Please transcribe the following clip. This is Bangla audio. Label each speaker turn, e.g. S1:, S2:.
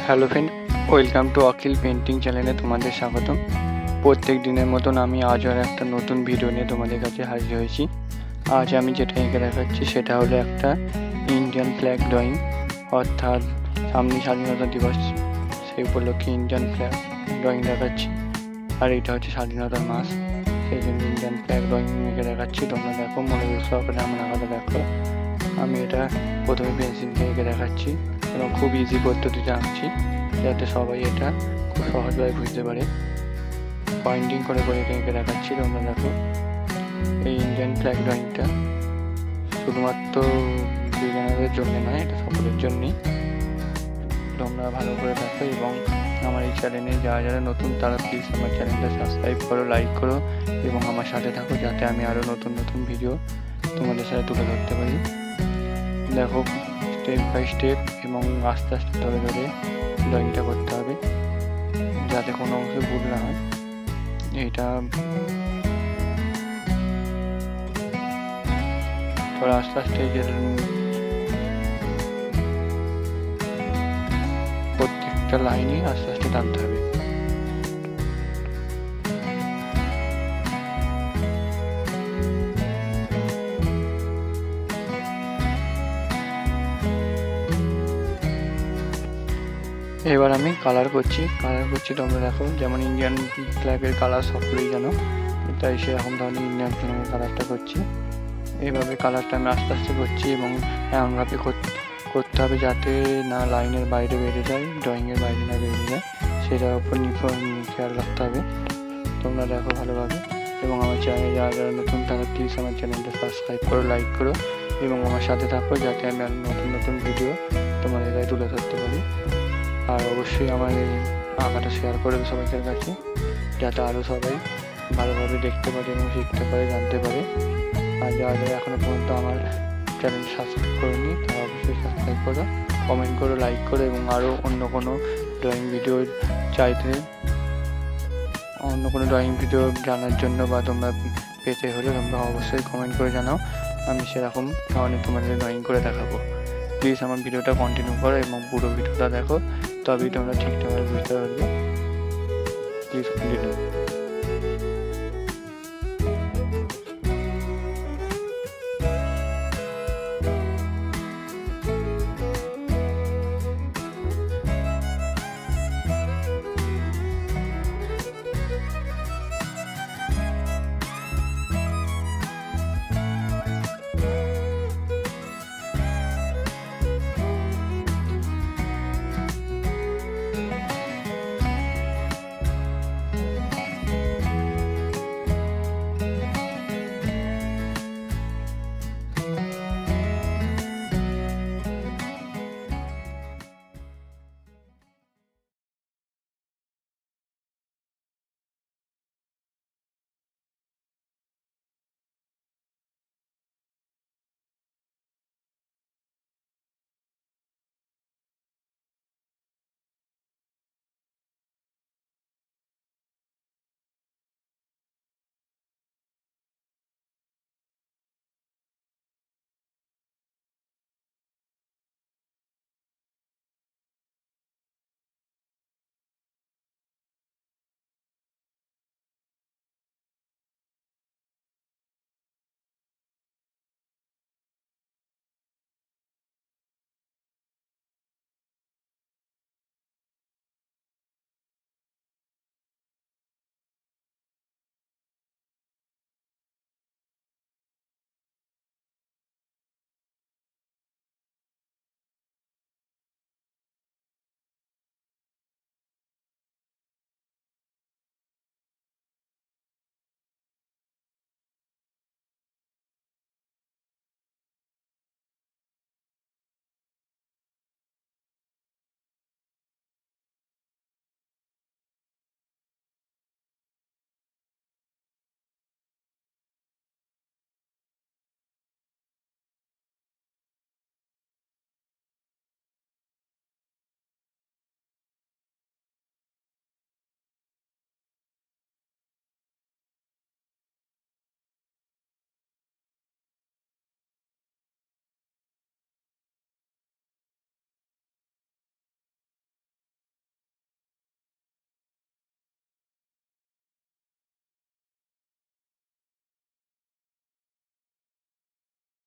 S1: Hello friend, welcome to Akhil painting চ্যানেলে তোমাদের স্বাগতম। প্রত্যেক দিনের মতন আমি আজও আর একটা নতুন ভিডিও নিয়ে তোমাদের কাছে হাজির হয়েছি। আজ আমি যেটা এঁকে দেখাচ্ছি সেটা হলো একটা ইন্ডিয়ান ফ্ল্যাগ ড্রয়িং, অর্থাৎ সামনে স্বাধীনতা দিবস, সেই উপলক্ষে ইন্ডিয়ান ফ্ল্যাগ ড্রয়িং দেখাচ্ছি। আর এটা হচ্ছে স্বাধীনতার মাস, সেই জন্য ইন্ডিয়ান ফ্ল্যাগ ড্রয়িং এঁকে দেখাচ্ছি। তোমরা দেখো, মনোযোগ সহকারে আমার আঁকাটা দেখো। আমি এটা প্রথমে পেন্সিল দিয়ে এঁকে দেখাচ্ছি এবং খুব ইজি পদ্ধতিতে আঁকছি, যাতে সবাই এটা খুব সহজভাবে বুঝতে পারে। পয়েন্টিং করে করে এঁকে দেখাচ্ছি। তোমরা দেখো, এই ইন্ডিয়ান ফ্ল্যাগ ড্রয়িংটা শুধুমাত্র বিজ্ঞানীদের জন্য নয়, এটা সকলের জন্যই। তোমরা ভালো করে দেখো এবং আমার এই চ্যানেলে যারা নতুন তারা প্লিজ আমার চ্যানেলটা সাবস্ক্রাইব করো, লাইক করো এবং আমার সাথে থাকো, যাতে আমি আরও নতুন নতুন ভিডিও তোমাদের সাথে তুলে ধরতে পারি। দেখো, স্টেপ বাই স্টেপ এবং আস্তে আস্তে ধরে ধরে ড্রয়িংটা করতে হবে, যাতে কোনো অংশে ভুল না হয়। এইটা তোর আস্তে আস্তে প্রত্যেকটা লাইনে আস্তে আস্তে টানতে হবে। এবার আমি কালার করছি। তোমরা দেখো, যেমন ইন্ডিয়ান ফ্ল্যাগের কালার সকলেই জানো, তাই সেরকম ধরনের ইন্ডিয়ান ফ্ল্যাগের কালারটা করছি। এইভাবে কালারটা আমি আস্তে আস্তে করছি এবং এমনভাবে করতে হবে যাতে না লাইনের বাইরে বেরিয়ে যায়, ড্রয়িংয়ের বাইরে না বেরিয়ে যায়, সেটার উপর খেয়াল রাখতে হবে। তোমরা দেখো ভালোভাবে এবং আমার চ্যানেলে যারা নতুন তারা প্লিজ আমার চ্যানেলটা সাবস্ক্রাইব করো, লাইক করো এবং আমার সাথে থাকো, যাতে আমি আরও নতুন নতুন ভিডিও তোমাদের কাছে তুলে ধরতে পারি। আর অবশ্যই আমার এই আঁকাটা শেয়ার করবে সবাইকার কাছে, যাতে আরও সবাই ভালোভাবে দেখতে পারে এবং শিখতে পারে, জানতে পারে। আর যারা এখনও পর্যন্ত আমার চ্যানেল সাবস্ক্রাইব করেনি তারা অবশ্যই সাবস্ক্রাইব করো, কমেন্ট করো, লাইক করো এবং আরও অন্য কোনো ড্রয়িং ভিডিও জানার জন্য বা তোমরা পেতে হলে তোমরা অবশ্যই কমেন্ট করে জানাও। আমি সেরকম ধরনের তোমাদের ড্রয়িং করে দেখাবো। প্লিজ আমার ভিডিওটা কন্টিনিউ করো এবং পুরো ভিডিওটা দেখো, তবেই তোমরা ঠিকঠাকভাবে বুঝতে পারবে। Please continue.